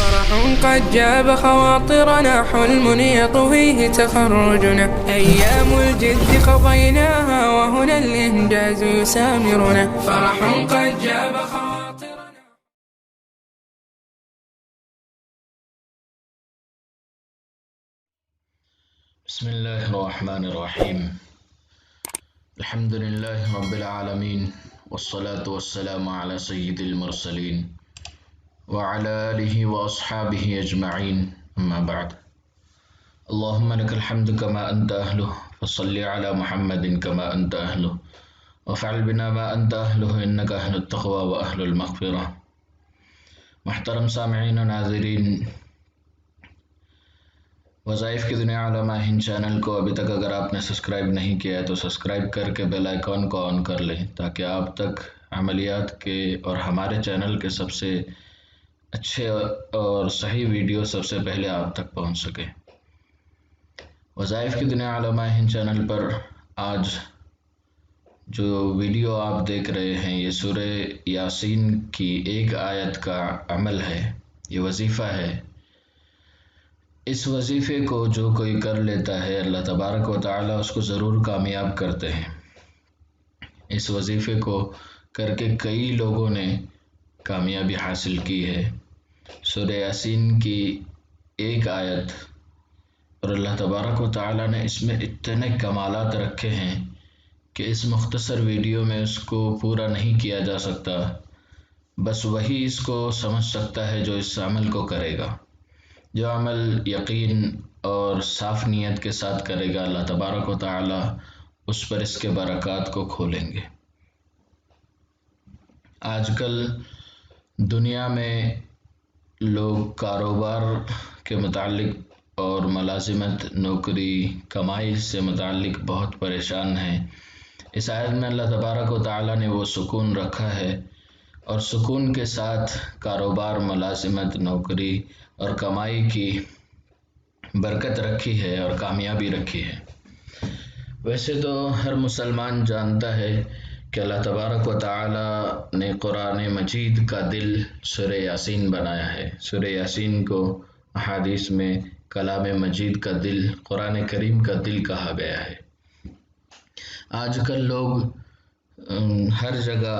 فرح قد جاب خواطرنا، حلم يطويه تخرجنا، أيام الجد قضيناها وهنا الإنجاز يسامرنا. فرح قد جاب خواطرنا. بسم الله الرحمن الرحيم. الحمد لله رب العالمين، والصلاة والسلام على سيد المرسلين وعلى آله وأصحابه أجمعين، أما بعد. اللهم لك الحمد كما أنت أهله، فصل على محمد كما أنت أهله، وفعل بنا ما أنت أهله، إنك أهل التقوى وأهل المغفرة. محترم سامعین و ناظرین، وظائف کی دنیا علامہ ہند چینل کو ابھی تک اگر آپ نے سبسکرائب نہیں کیا ہے تو سبسکرائب کر کے بیل آئیکن کو آن کر لیں تاکہ آپ تک عملیات کے اور ہمارے چینل کے سب سے اچھے اور صحیح ویڈیو سب سے پہلے آپ تک پہنچ سکے۔ وظائف کی دنیا علامہ ہند چینل پر آج جو ویڈیو آپ دیکھ رہے ہیں یہ سورہ یاسین کی ایک آیت کا عمل ہے، یہ وظیفہ ہے۔ اس وظیفے کو جو کوئی کر لیتا ہے اللہ تبارک و تعالی اس کو ضرور کامیاب کرتے ہیں۔ اس وظیفے کو کر کے کئی لوگوں نے کامیابی حاصل کی ہے۔ سورہ یاسین کی ایک آیت اور اللہ تبارک و تعالی نے اس میں اتنے کمالات رکھے ہیں کہ اس مختصر ویڈیو میں اس کو پورا نہیں کیا جا سکتا، بس وہی اس کو سمجھ سکتا ہے جو اس عمل کو کرے گا۔ جو عمل یقین اور صاف نیت کے ساتھ کرے گا اللہ تبارک و تعالی اس پر اس کے برکات کو کھولیں گے۔ آج کل دنیا میں لوگ کاروبار کے متعلق اور ملازمت، نوکری، کمائی سے متعلق بہت پریشان ہیں۔ اس آیت میں اللہ تبارک و تعالی نے وہ سکون رکھا ہے اور سکون کے ساتھ کاروبار، ملازمت، نوکری اور کمائی کی برکت رکھی ہے اور کامیابی رکھی ہے۔ ویسے تو ہر مسلمان جانتا ہے کہ اللہ تبارک و تعالی نے قرآن مجید کا دل سورہ یاسین بنایا ہے۔ سورہ یاسین کو احادیث میں کلام مجید کا دل، قرآن کریم کا دل کہا گیا ہے۔ آج کل لوگ ہر جگہ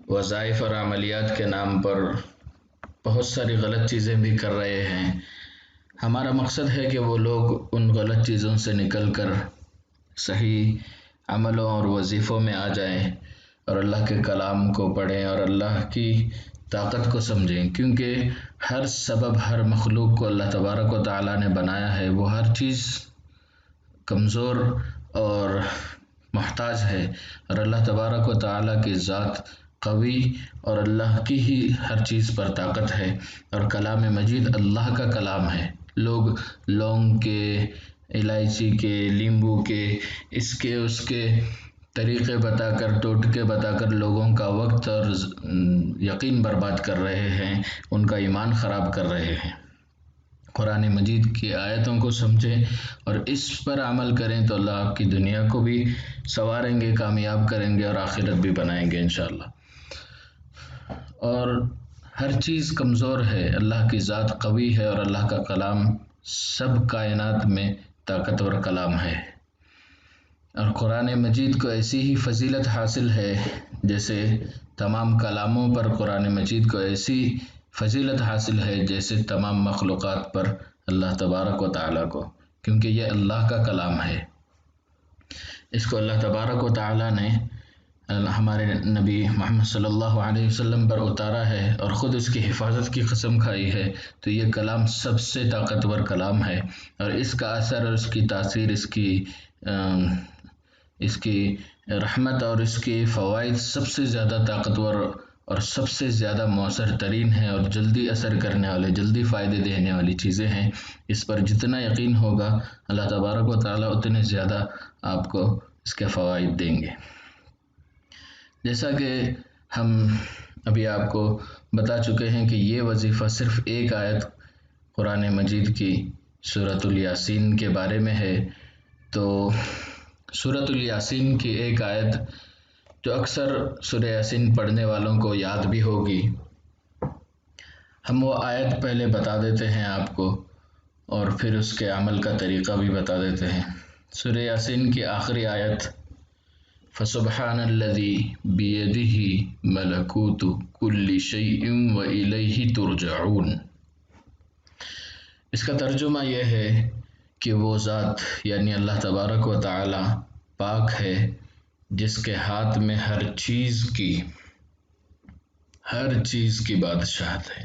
وظائف اور عملیات کے نام پر بہت ساری غلط چیزیں بھی کر رہے ہیں۔ ہمارا مقصد ہے کہ وہ لوگ ان غلط چیزوں سے نکل کر صحیح عملوں اور وظیفوں میں آ جائیں اور اللہ کے کلام کو پڑھیں اور اللہ کی طاقت کو سمجھیں، کیونکہ ہر سبب، ہر مخلوق کو اللہ تبارک و تعالی نے بنایا ہے، وہ ہر چیز کمزور اور محتاج ہے، اور اللہ تبارک و تعالی کی ذات قوی اور اللہ کی ہی ہر چیز پر طاقت ہے، اور کلام مجید اللہ کا کلام ہے۔ لوگ لونگ کے، الائچی کے، لیمبو کے، اس کے طریقے بتا کر، ٹوٹکے بتا کر لوگوں کا وقت اور یقین برباد کر رہے ہیں، ان کا ایمان خراب کر رہے ہیں۔ قرآن مجید کی آیتوں کو سمجھیں اور اس پر عمل کریں تو اللہ آپ کی دنیا کو بھی سنواریں گے، کامیاب کریں گے اور آخرت بھی بنائیں گے انشاءاللہ۔ اور ہر چیز کمزور ہے، اللہ کی ذات قوی ہے اور اللہ کا کلام سب کائنات میں طاقتور کلام ہے۔ اور قرآن مجید کو ایسی ہی فضیلت حاصل ہے جیسے تمام کلاموں پر قرآن مجید کو ایسی فضیلت حاصل ہے جیسے تمام مخلوقات پر اللہ تبارک و تعالی کو، کیونکہ یہ اللہ کا کلام ہے۔ اس کو اللہ تبارک و تعالی نے ہمارے نبی محمد صلی اللہ علیہ وسلم پر اتارا ہے اور خود اس کی حفاظت کی قسم کھائی ہے، تو یہ کلام سب سے طاقتور کلام ہے، اور اس کا اثر اور اس کی تاثیر، اس کی رحمت اور اس کے فوائد سب سے زیادہ طاقتور اور سب سے زیادہ مؤثر ترین ہیں اور جلدی اثر کرنے والے، جلدی فائدے دینے والی چیزیں ہیں۔ اس پر جتنا یقین ہوگا اللہ تبارک و تعالی اتنے زیادہ آپ کو اس کے فوائد دیں گے۔ جیسا کہ ہم ابھی آپ کو بتا چکے ہیں کہ یہ وظیفہ صرف ایک آیت قرآن مجید کی سورۃ الیاسین کے بارے میں ہے، تو سورۃ الیاسین کی ایک آیت جو اکثر سورہ یاسین پڑھنے والوں کو یاد بھی ہوگی، ہم وہ آیت پہلے بتا دیتے ہیں آپ کو اور پھر اس کے عمل کا طریقہ بھی بتا دیتے ہیں۔ سورہ یاسین کی آخری آیت فَسُبْحَانَ الَّذِي بِيَدِهِ مَلَكُوتُ كُلِّ شَيْءٍ وَإِلَيْهِ تُرْجَعُونَ۔ اس کا ترجمہ یہ ہے کہ وہ ذات یعنی اللہ تبارک و تعالی پاک ہے جس کے ہاتھ میں ہر چیز کی بادشاہت ہے۔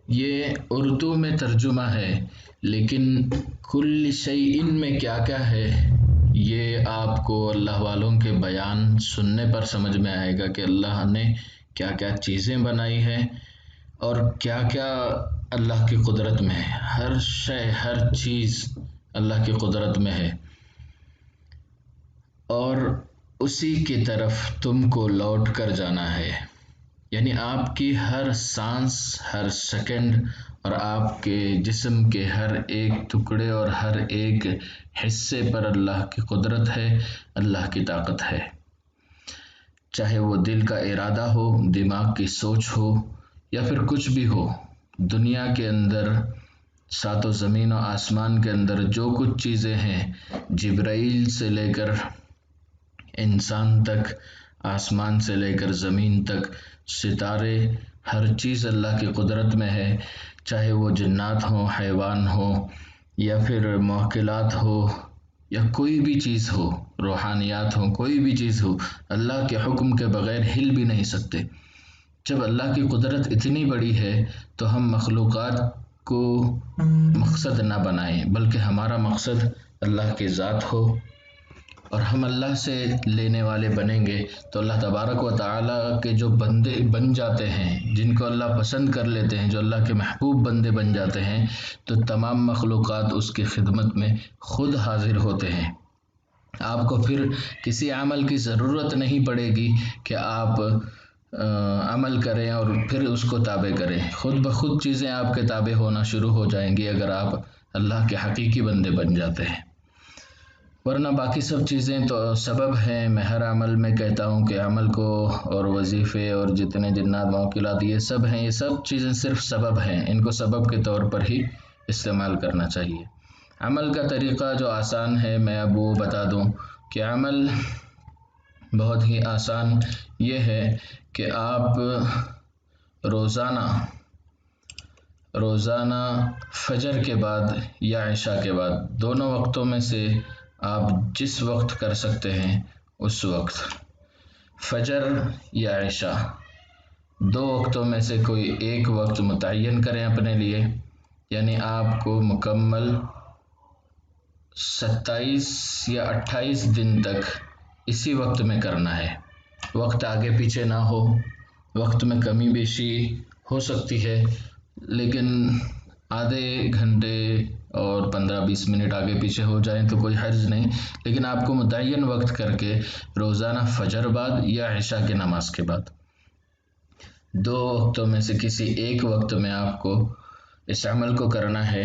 یہ اردو میں ترجمہ ہے، لیکن کل شیء میں کیا کیا ہے یہ آپ کو اللہ والوں کے بیان سننے پر سمجھ میں آئے گا کہ اللہ نے کیا کیا چیزیں بنائی ہیں اور کیا کیا اللہ کی قدرت میں ہے۔ ہر شے، ہر چیز اللہ کی قدرت میں ہے اور اسی کی طرف تم کو لوٹ کر جانا ہے۔ یعنی آپ کی ہر سانس، ہر سیکنڈ اور آپ کے جسم کے ہر ایک ٹکڑے اور ہر ایک حصے پر اللہ کی قدرت ہے، اللہ کی طاقت ہے۔ چاہے وہ دل کا ارادہ ہو، دماغ کی سوچ ہو یا پھر کچھ بھی ہو، دنیا کے اندر، ساتوں زمین و آسمان کے اندر جو کچھ چیزیں ہیں، جبرائیل سے لے کر انسان تک، آسمان سے لے کر زمین تک، ستارے، ہر چیز اللہ کی قدرت میں ہے۔ چاہے وہ جنات ہوں، حیوان ہوں یا پھر معقلات ہو یا کوئی بھی چیز ہو، روحانیات ہوں، کوئی بھی چیز ہو، اللہ کے حکم کے بغیر ہل بھی نہیں سکتے۔ جب اللہ کی قدرت اتنی بڑی ہے تو ہم مخلوقات کو مقصد نہ بنائیں، بلکہ ہمارا مقصد اللہ کی ذات ہو اور ہم اللہ سے لینے والے بنیں گے تو اللہ تبارک و تعالیٰ کے جو بندے بن جاتے ہیں، جن کو اللہ پسند کر لیتے ہیں، جو اللہ کے محبوب بندے بن جاتے ہیں، تو تمام مخلوقات اس کی خدمت میں خود حاضر ہوتے ہیں۔ آپ کو پھر کسی عمل کی ضرورت نہیں پڑے گی کہ آپ عمل کریں اور پھر اس کو تابع کریں، خود بخود چیزیں آپ کے تابع ہونا شروع ہو جائیں گی اگر آپ اللہ کے حقیقی بندے بن جاتے ہیں۔ ورنہ باقی سب چیزیں تو سبب ہیں۔ میں ہر عمل میں کہتا ہوں کہ عمل کو اور وظیفے اور جتنے جنات موکلات یہ سب ہیں، یہ سب چیزیں صرف سبب ہیں، ان کو سبب کے طور پر ہی استعمال کرنا چاہیے۔ عمل کا طریقہ جو آسان ہے میں اب وہ بتا دوں کہ عمل بہت ہی آسان یہ ہے کہ آپ روزانہ فجر کے بعد یا عشاء کے بعد، دونوں وقتوں میں سے آپ جس وقت کر سکتے ہیں اس وقت، فجر یا عشاء، دو وقتوں میں سے کوئی ایک وقت متعین کریں اپنے لیے۔ یعنی آپ کو مکمل 27 یا 28 دن تک اسی وقت میں کرنا ہے۔ وقت آگے پیچھے نہ ہو، وقت میں کمی بیشی ہو سکتی ہے، لیکن آدھے گھنٹے اور 15-20 منٹ آگے پیچھے ہو جائیں تو کوئی حرج نہیں، لیکن آپ کو متعین وقت کر کے روزانہ فجر بعد یا عشاء کی نماز کے بعد، دو وقتوں میں سے کسی ایک وقت میں آپ کو اس عمل کو کرنا ہے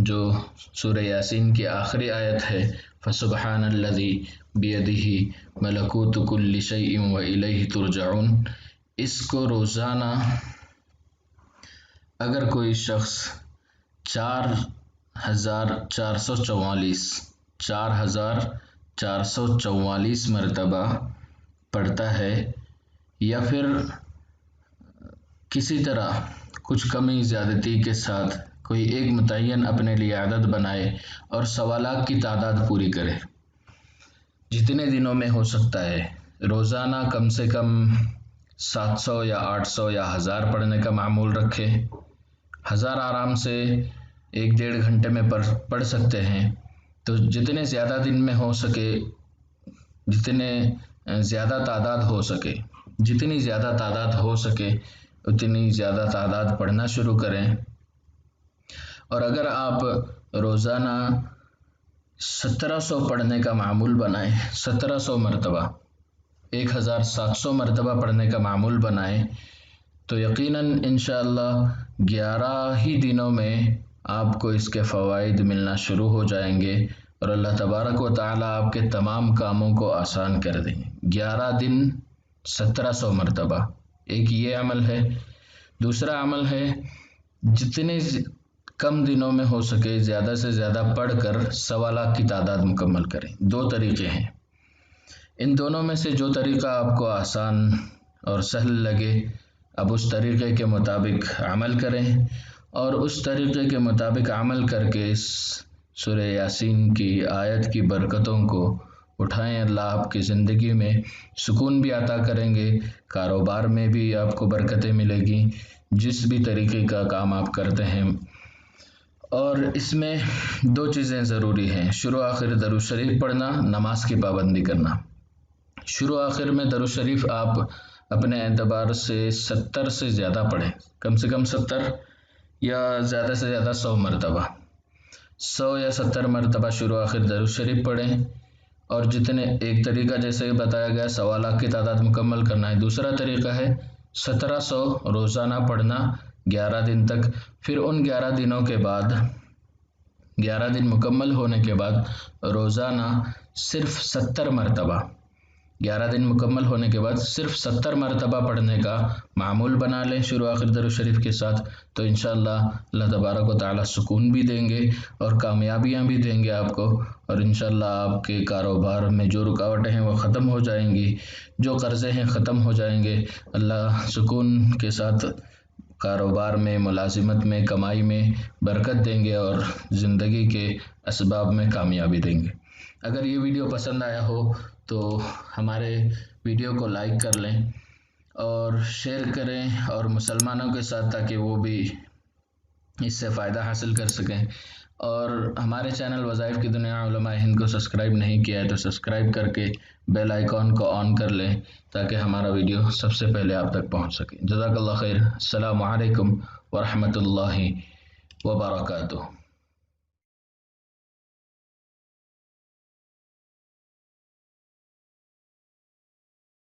جو سورہ یاسین کی آخری آیت ہے فَسُبْحَانَ الَّذِي بِيَدِهِ مَلَكُوتُ كُلِّ شَيْءٍ وَإِلَيْهِ تُرْجَعُونَ۔ اس کو روزانہ اگر کوئی شخص 4444 مرتبہ پڑھتا ہے یا پھر کسی طرح کچھ کمی زیادتی کے ساتھ کوئی ایک متعین اپنے لیے عدد بنائے اور سوالات کی تعداد پوری کرے، جتنے دنوں میں ہو سکتا ہے، روزانہ کم سے کم 700 یا 800 یا 1000 پڑھنے کا معمول رکھے۔ 1000 آرام سے 1-1.5 گھنٹے میں پڑھ سکتے ہیں، تو جتنے زیادہ دن میں ہو سکے، جتنے زیادہ تعداد ہو سکے، جتنی زیادہ تعداد ہو سکے اتنی زیادہ تعداد پڑھنا شروع کریں۔ اور اگر آپ روزانہ 1700 پڑھنے کا معمول بنائیں، 1700 مرتبہ، 1700 مرتبہ پڑھنے کا معمول بنائیں، تو یقیناً انشاءاللہ 11 ہی دنوں میں آپ کو اس کے فوائد ملنا شروع ہو جائیں گے اور اللہ تبارک و تعالیٰ آپ کے تمام کاموں کو آسان کر دیں گے۔ 11 دن 1700 مرتبہ، ایک یہ عمل ہے۔ دوسرا عمل ہے جتنے کم دنوں میں ہو سکے زیادہ سے زیادہ پڑھ کر 1.25 لاکھ کی تعداد مکمل کریں۔ 2 طریقے ہیں، ان دونوں میں سے جو طریقہ آپ کو آسان اور سہل لگے اب اس طریقے کے مطابق عمل کریں، اور اس طریقے کے مطابق عمل کر کے اس سورہ یاسین کی آیت کی برکتوں کو اٹھائیں۔ اللہ آپ کی زندگی میں سکون بھی عطا کریں گے، کاروبار میں بھی آپ کو برکتیں ملے گی، جس بھی طریقے کا کام آپ کرتے ہیں۔ اور اس میں 2 چیزیں ضروری ہیں، شروع آخر درود شریف پڑھنا، نماز کی پابندی کرنا۔ شروع آخر میں درود شریف آپ اپنے اعتبار سے 70 سے زیادہ پڑھیں، کم سے کم 70 یا زیادہ سے زیادہ 100 مرتبہ، 100 یا 70 مرتبہ شروع آخر درود شریف پڑھیں۔ اور جتنے ایک طریقہ جیسے بتایا گیا 1.25 لاکھ کی تعداد مکمل کرنا ہے، دوسرا طریقہ ہے 1700 روزانہ پڑھنا 11 دن تک، پھر ان 11 دنوں کے بعد 11 دن مکمل ہونے کے بعد روزانہ صرف 70 مرتبہ 11 دن مکمل ہونے کے بعد صرف 70 مرتبہ پڑھنے کا معمول بنا لیں شروع آخر درود شریف کے ساتھ، تو انشاءاللہ اللہ تبارک و تعالی سکون بھی دیں گے اور کامیابیاں بھی دیں گے آپ کو، اور انشاءاللہ آپ کے کاروبار میں جو رکاوٹیں ہیں وہ ختم ہو جائیں گی، جو قرضے ہیں ختم ہو جائیں گے۔ اللہ سکون کے ساتھ کاروبار میں، ملازمت میں، کمائی میں برکت دیں گے اور زندگی کے اسباب میں کامیابی دیں گے۔ اگر یہ ویڈیو پسند آیا ہو تو ہمارے ویڈیو کو لائک کر لیں اور شیئر کریں اور مسلمانوں کے ساتھ، تاکہ وہ بھی اس سے فائدہ حاصل کر سکیں۔ اور ہمارے چینل وظائف کی دنیا علماء ہند کو سبسکرائب نہیں کیا ہے تو سبسکرائب کر کے بیل آئیکن کو آن کر لیں تاکہ ہمارا ویڈیو سب سے پہلے آپ تک پہنچ سکے۔ جزاک اللہ خیر۔ السلام علیکم ورحمۃ اللہ وبرکاتہ۔